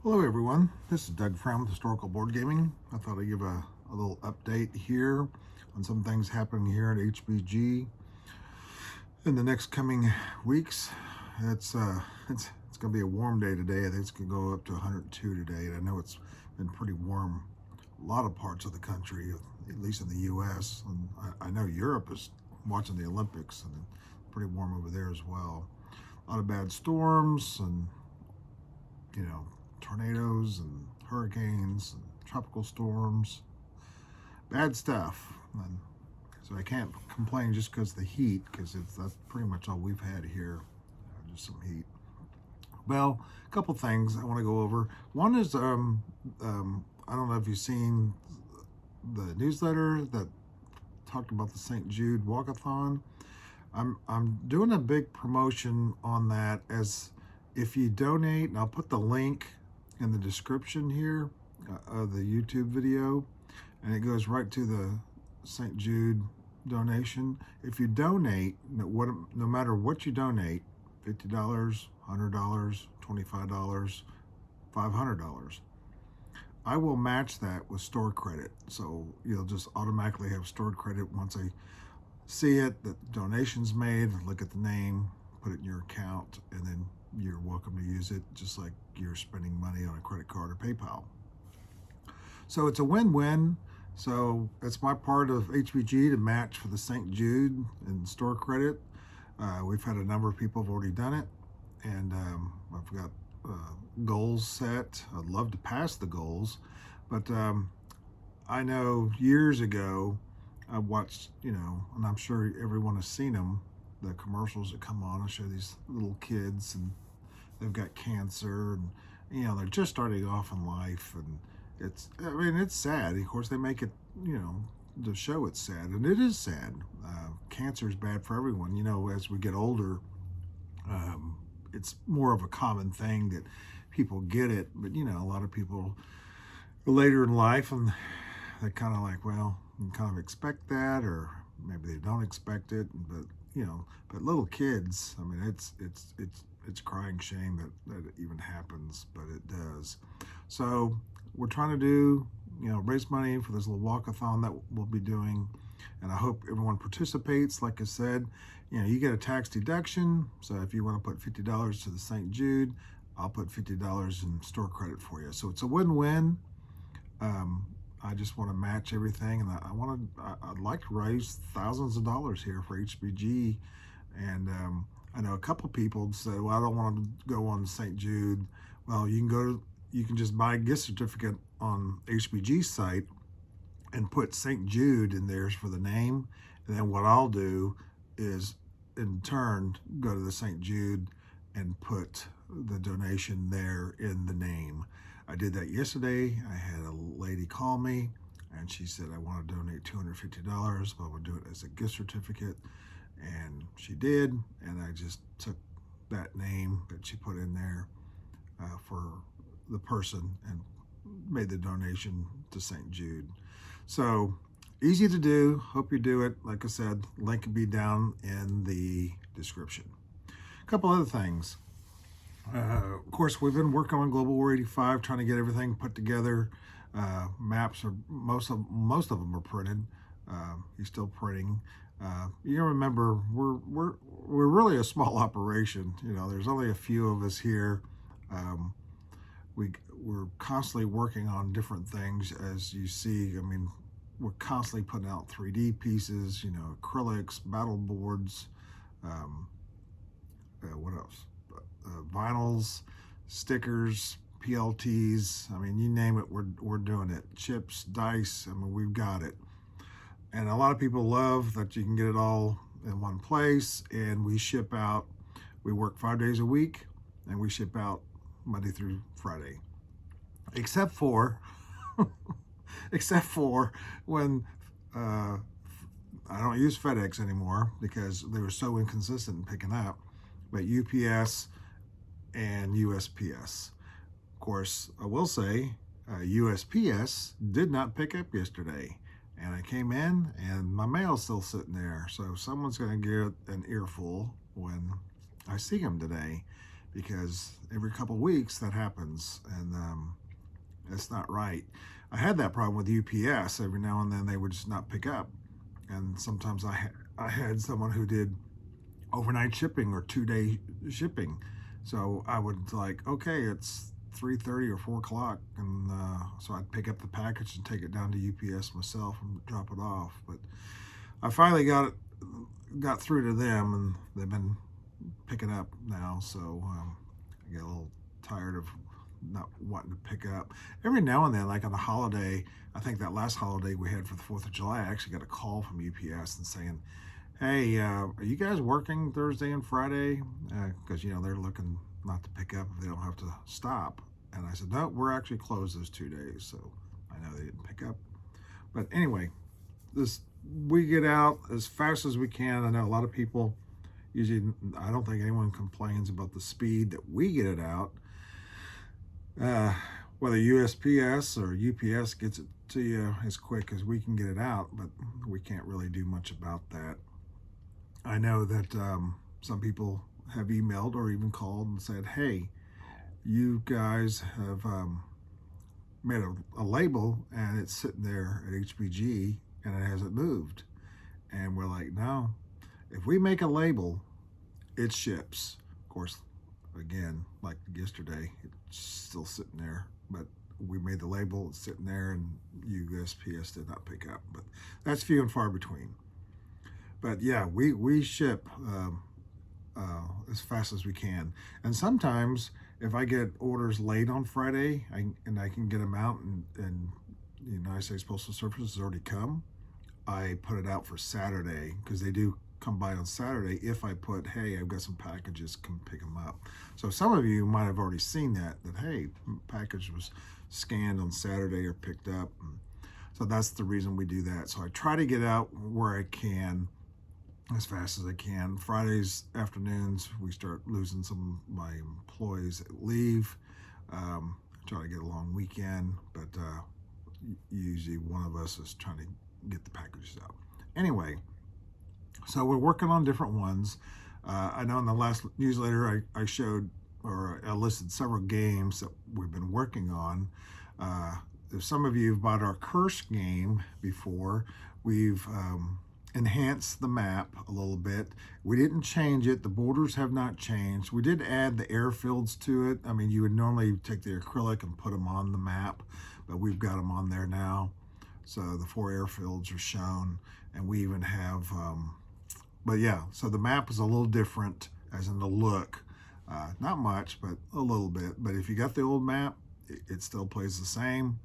Hello everyone, this is Doug Fromm with Historical Board Gaming. I thought I'd give a little update here on some things happening here at HBG in the next coming weeks. It's going to be a warm day today. I think it's going to go up to 102 today, and I know it's been pretty warm a lot of parts of the country, at least in the U.S. And I know Europe is watching the Olympics, and it's pretty warm over there as well. A lot of bad storms and tornadoes and hurricanes and tropical storms, bad stuff. And so I can't complain just because of the heat, because that's pretty much all we've had here, just some heat. Well, a couple things I want to go over. One is I don't know if you've seen the newsletter that talked about the St. Jude Walkathon. I'm doing a big promotion on that, as if you donate, and I'll put the link in the description here of the YouTube video, and it goes right to the St. Jude donation. If you donate, no matter what you donate, $50, $100, $25, $500, I will match that with store credit. So you'll just automatically have stored credit once I see it, that the donation's made, look at the name, put it in your account, and then you're welcome to use it just like you're spending money on a credit card or PayPal. So it's a win-win. So it's my part of HBG to match for the St. Jude and store credit. We've had a number of people have already done it, and I've got goals set. I'd love to pass the goals, but I know years ago I watched, and I'm sure everyone has seen them, the commercials that come on and show these little kids, and they've got cancer, and they're just starting off in life, and it's sad. Of course, they make it, to show it's sad, and it is sad. Cancer is bad for everyone. As we get older, it's more of a common thing that people get it, but a lot of people later in life, and they kind of like, well, you kind of expect that, or maybe they don't expect it, but but little kids, it's crying shame that it even happens, but it does. So we're trying to do, raise money for this little walkathon that we'll be doing, and I hope everyone participates. Like I said, you get a tax deduction, so if you want to put $50 to the St. Jude, I'll put $50 in store credit for you. So it's a win-win. I just want to match everything, and I'd like to raise thousands of dollars here for HBG. And I know a couple people say, well, I don't want to go on St. Jude. Well, you can just buy a gift certificate on HBG's site and put St. Jude in there for the name. And then what I'll do is, in turn, go to the St. Jude and put the donation there in the name. I did that yesterday. I had a lady call me, and she said, I want to donate $250, but I would do it as a gift certificate. And she did, and I just took that name that she put in there for the person and made the donation to St. Jude. So easy to do. Hope you do it. Like I said, link will be down in the description. A couple other things. Of course, we've been working on Global War 85, trying to get everything put together. Maps are most of them are printed. He's still printing. You remember, we're really a small operation. There's only a few of us here. We're constantly working on different things, as you see. We're constantly putting out 3D pieces, acrylics, battle boards. What else? Vinyls, stickers, PLTs. You name it, we're doing it. Chips, dice. We've got it. And a lot of people love that you can get it all in one place, and we ship out. We work 5 days a week, and we ship out Monday through Friday, except for when I don't use FedEx anymore because they were so inconsistent in picking up, but UPS and USPS. Of course, I will say USPS did not pick up yesterday, and I came in and my mail's still sitting there. So someone's going to get an earful when I see them today, because every couple of weeks that happens, and it's not right. I had that problem with UPS. Every now and then they would just not pick up, and sometimes I had someone who did overnight shipping or 2-day shipping, so I would like, okay, it's 3:30 or 4 o'clock, and so I'd pick up the package and take it down to UPS myself and drop it off. But I finally got through to them, and they've been picking up now, so I get a little tired of not wanting to pick up. Every now and then, like on a holiday, I think that last holiday we had for the 4th of July, I actually got a call from UPS and saying, hey, are you guys working Thursday and Friday? Because, they're looking not to pick up if they don't have to stop. And I said, no, we're actually closed those 2 days. So I know they didn't pick up. But anyway, we get out as fast as we can. I know a lot of people usually, I don't think anyone complains about the speed that we get it out. Whether USPS or UPS gets it to you as quick as we can get it out, but we can't really do much about that. I know that some people have emailed or even called and said, hey, you guys have made a label and it's sitting there at HBG and it hasn't moved. And we're like, no, if we make a label, it ships. Of course, again, like yesterday, it's still sitting there, but we made the label, it's sitting there, and USPS did not pick up. But that's few and far between. But yeah, we ship as fast as we can. And sometimes if I get orders late on Friday and I can get them out and the United States Postal Service has already come, I put it out for Saturday, because they do come by on Saturday. If I put, hey, I've got some packages, come pick them up. So some of you might have already seen that hey, package was scanned on Saturday or picked up. So that's the reason we do that. So I try to get out where I can as fast as I can. Fridays afternoons, we start losing some of my employees that leave. Try to get a long weekend, but usually one of us is trying to get the packages out. Anyway, so we're working on different ones. I know in the last newsletter I showed, or I listed several games that we've been working on. If some of you have bought our Curse game before, we've enhanced the map a little bit. We didn't change it. The borders have not changed. We did add the airfields to it. I mean, you would normally take the acrylic and put them on the map, but we've got them on there now. So the 4 airfields are shown, and we even have, but yeah, so the map is a little different as in the look. Not much, but a little bit. But if you got the old map, it still plays the same.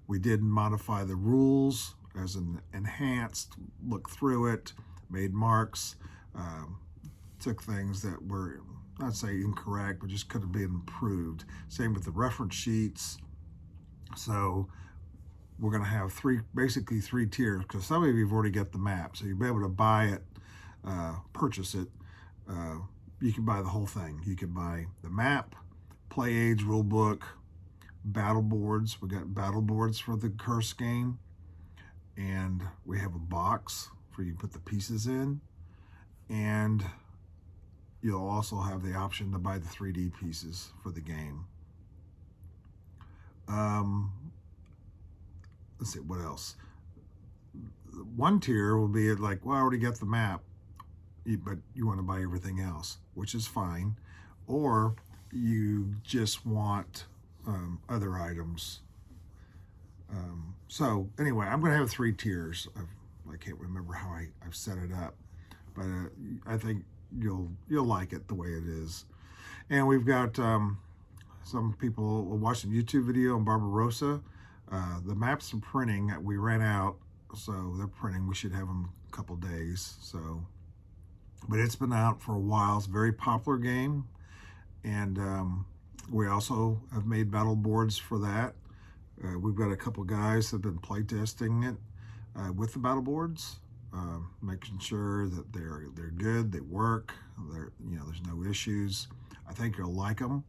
We did modify the rules as an enhanced, look through it, made marks, took things that were, not say incorrect, but just could have been improved. Same with the reference sheets. So we're going to have basically three tiers, because some of you have already got the map, so you'll be able to buy it, purchase it. You can buy the whole thing. You can buy the map, play aids, rule book, battle boards. We got battle boards for the Curse game, and we have a box for you to put the pieces in, and you'll also have the option to buy the 3D pieces for the game. Let's see, what else? One tier will be like, well, I already got the map, but you want to buy everything else, which is fine. Or you just want other items. So anyway, I'm going to have 3 tiers. I can't remember how I've set it up, but I think you'll like it the way it is. And we've got some people watching YouTube video on Barbarossa. The maps are printing. We ran out, so they're printing. We should have them a couple days. So, but it's been out for a while. It's a very popular game, and we also have made battle boards for that. We've got a couple guys that have been playtesting it with the battle boards, making sure that they're good, they work. There's no issues. I think you'll like them.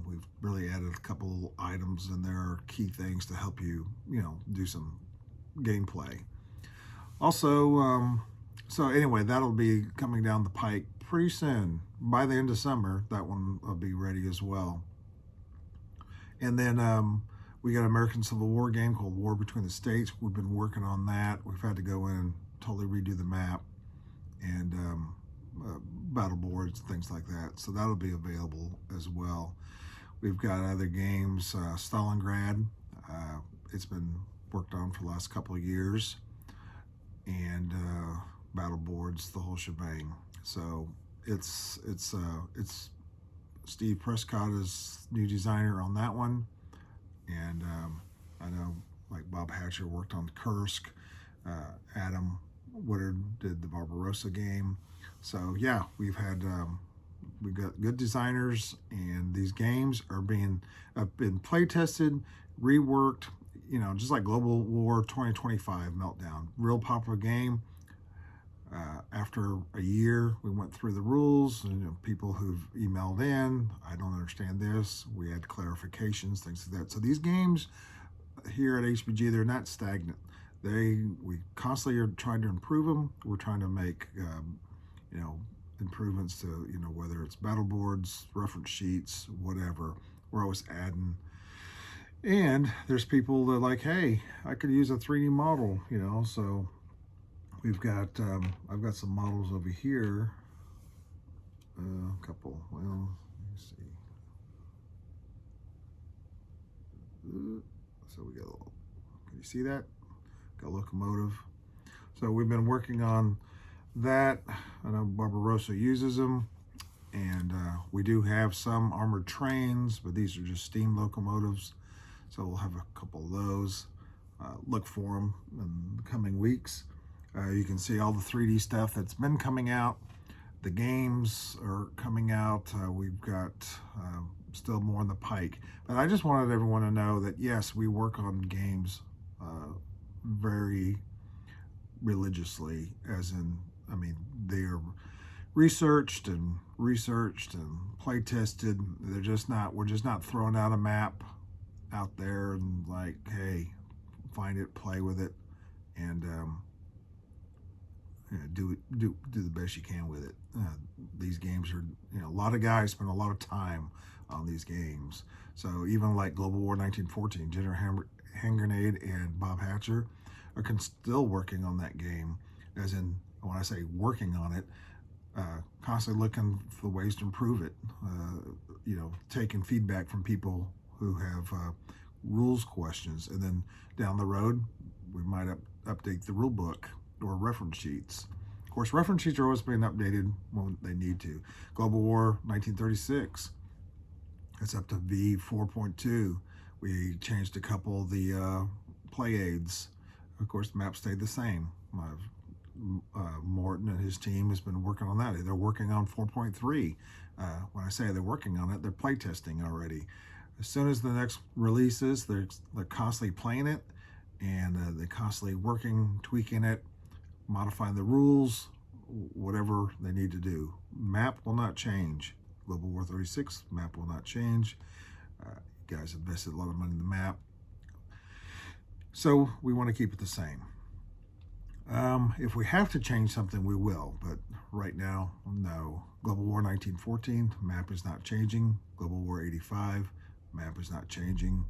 We've really added a couple items in there, key things to help you, do some gameplay. Also, so anyway, that'll be coming down the pike pretty soon. By the end of summer, that one will be ready as well. And then we got an American Civil War game called War Between the States. We've been working on that. We've had to go in and totally redo the map and battle boards and things like that. So that'll be available as well. We've got other games, Stalingrad. It's been worked on for the last couple of years, and battle boards, the whole shebang. So it's Steve Prescott is new designer on that one, and I know like Bob Hatcher worked on Kursk. Adam Woodard did the Barbarossa game. So yeah, we've got good designers, and these games are been play tested, reworked. You know, just like Global War 2025 Meltdown, real popular game. After a year, we went through the rules, and people who've emailed in, I don't understand this. We had clarifications, things like that. So these games here at HBG, they're not stagnant. We constantly are trying to improve them. We're trying to make improvements to whether it's battle boards, reference sheets, whatever. We're always adding. And there's people that are like, hey, I could use a 3D model, so we've got, I've got some models over here, a couple, well, let me see. So we got a little, can you see that? Got a locomotive. So we've been working on that. I know Barbarossa uses them, and we do have some armored trains, but these are just steam locomotives. So we'll have a couple of those. Look for them in the coming weeks. You can see all the 3D stuff that's been coming out. The games are coming out. We've got still more in the pike. But I just wanted everyone to know that, yes, we work on games very religiously, as in, they're researched and play tested. We're just not throwing out a map out there and like, hey, find it, play with it, and do the best you can with it. These games are, a lot of guys spend a lot of time on these games. So even like Global War 1914, Jenner Hand Grenade and Bob Hatcher are still working on that game. As in, when I say working on it, constantly looking for ways to improve it. Taking feedback from people who have rules questions, and then down the road we might update the rule book or reference sheets. Of course, reference sheets are always being updated when they need to. Global War 1936, it's up to V4.2. We changed a couple of the play aids. Of course, the map stayed the same. Morton and his team has been working on that. They're working on 4.3. When I say they're working on it, they're play testing already. As soon as the next release is, they're constantly playing it, and they're constantly working, tweaking it, modifying the rules, whatever they need to do. Map will not change. Global War 36 map will not change. You guys invested a lot of money in the map, so we want to keep it the same. If we have to change something, we will, but right now, no. Global War 1914 map is not changing. Global War 85 map is not changing.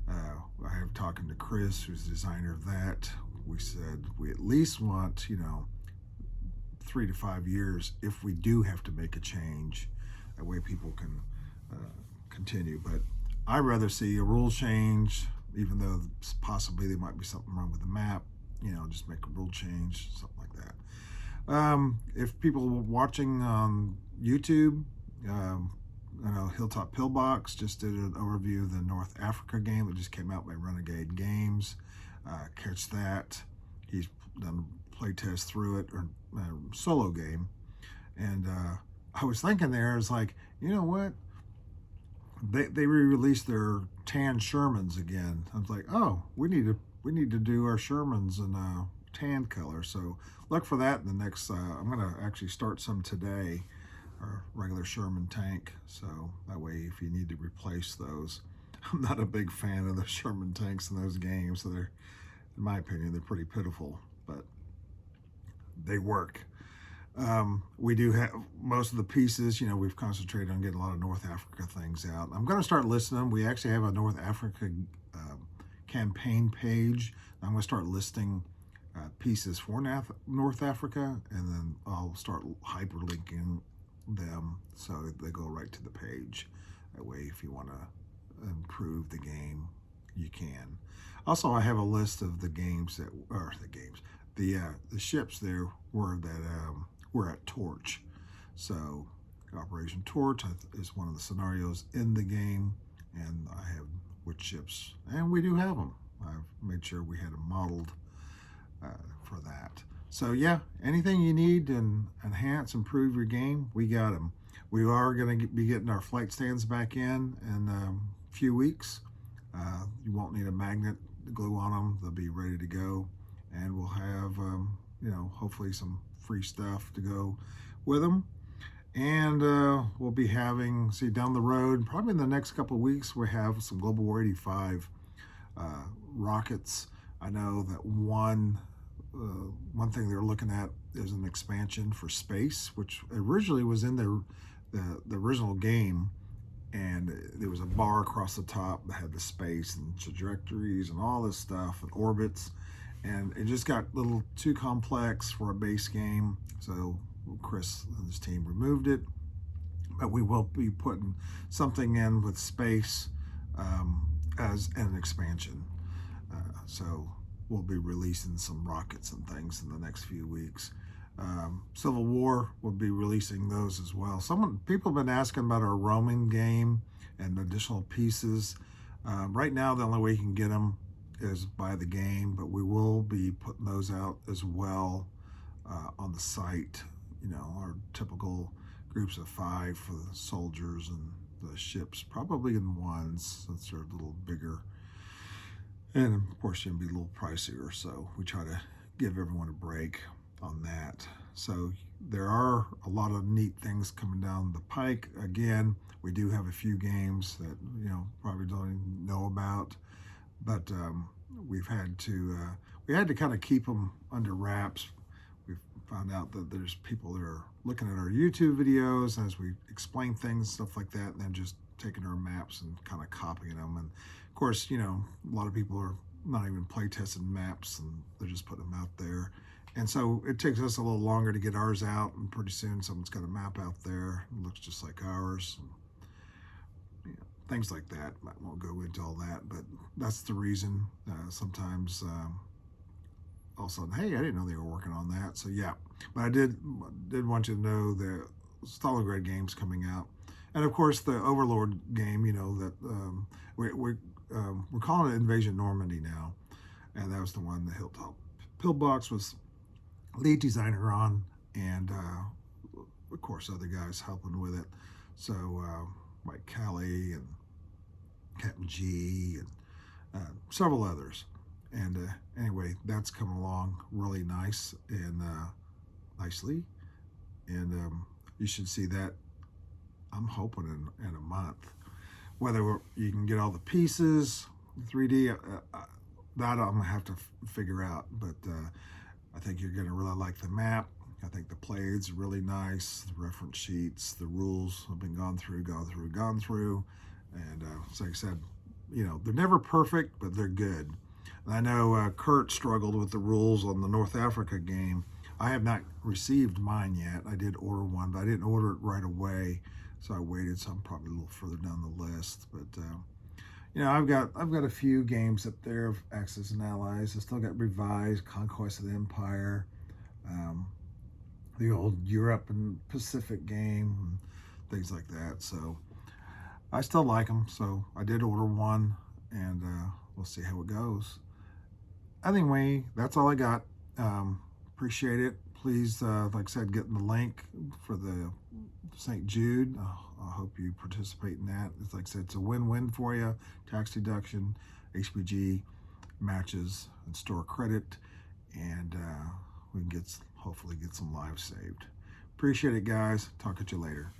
I have talking to Chris, who's the designer of that. We said we at least want 3 to 5 years if we do have to make a change. That way people can continue. But I'd rather see a rule change, even though possibly there might be something wrong with the map. Just make a rule change, something like that. If people watching on YouTube, I know Hilltop Pillbox just did an overview of the North Africa game that just came out by Renegade Games. Catch that. He's done a play test through it, or solo game. And I was thinking there, it's like, you know what? They re-released their tan Shermans again. I was like, oh, we need to do our Shermans in tan color. So look for that in the next. I'm gonna actually start some today. Our regular Sherman tank, so that way if you need to replace those. I'm not a big fan of the Sherman tanks in those games, so they're, in my opinion, they're pretty pitiful, but they work. We do have most of the pieces. We've concentrated on getting a lot of North Africa things out. I'm going to start listing them. We actually have a North Africa campaign page. I'm going to start listing pieces for North Africa, and then I'll start hyperlinking them so they go right to the page. That way, if you want to improve the game, you can. Also, I have a list of the games the ships there were at Torch. So Operation Torch is one of the scenarios in the game, and I have which ships, and we do have them. I've made sure we had them modeled for that. So yeah, anything you need to improve your game, we got them. We are going to be getting our flight stands back in a few weeks. You won't need a magnet to glue on them. They'll be ready to go, and we'll have hopefully some free stuff to go with them. And we'll be having, down the road, probably in the next couple of weeks, we have some Global War 85 rockets. I know that one thing they're looking at is an expansion for space, which originally was in the original game, and there was a bar across the top that had the space and trajectories and all this stuff and orbits, and it just got a little too complex for a base game, so Chris and his team removed it. But we will be putting something in with space as an expansion, so we'll be releasing some rockets and things in the next few weeks. Civil War will be releasing those as well. People have been asking about our roaming game and additional pieces. Right now, the only way you can get them is by the game, but we will be putting those out as well on the site. Our typical groups of 5 for the soldiers and the ships, probably in ones since they're a little bigger. And of course, it'll be a little pricier, so we try to give everyone a break on that. So there are a lot of neat things coming down the pike. Again, we do have a few games that probably don't even know about, but we had to kind of keep them under wraps. We found out that there's people that are looking at our YouTube videos as we explain things, stuff like that, and then just taking our maps and kind of copying them. And of course, a lot of people are not even play testing maps, and they're just putting them out there. And so it takes us a little longer to get ours out, and pretty soon someone's got a map out there. It looks just like ours. Things like that. I won't go into all that, but that's the reason. Sometimes all of a sudden, hey, I didn't know they were working on that. So yeah, but I did want you to know the Stalingrad game's coming out. And of course, the Overlord game, that we're calling it Invasion Normandy now. And that was the one that Hilltop Pillbox was lead designer on, and of course other guys helping with it. So Mike Callie and Captain G and several others. And anyway, that's coming along really nice and nicely. And you should see that, I'm hoping in a month. Whether you can get all the pieces 3D, that I'm gonna have to figure out. But I think you're gonna really like the map. I think the plays are really nice. The reference sheets, the rules have been gone through. And so like I said, they're never perfect, but they're good. And I know Kurt struggled with the rules on the North Africa game. I have not received mine yet. I did order one, but I didn't order it right away. So I waited, so I'm probably a little further down the list. But I've got a few games up there of Axis and Allies. I still got Revised, Conquest of the Empire, the old Europe and Pacific game, and things like that. So I still like them. So I did order one, and we'll see how it goes. Anyway, that's all I got. Appreciate it. Please, like I said, get in the link for the St. Jude. I hope you participate in that. It's like I said, it's a win-win for you. Tax deduction, HPG matches, and store credit, and we can hopefully get some lives saved. Appreciate it, guys. Talk to you later.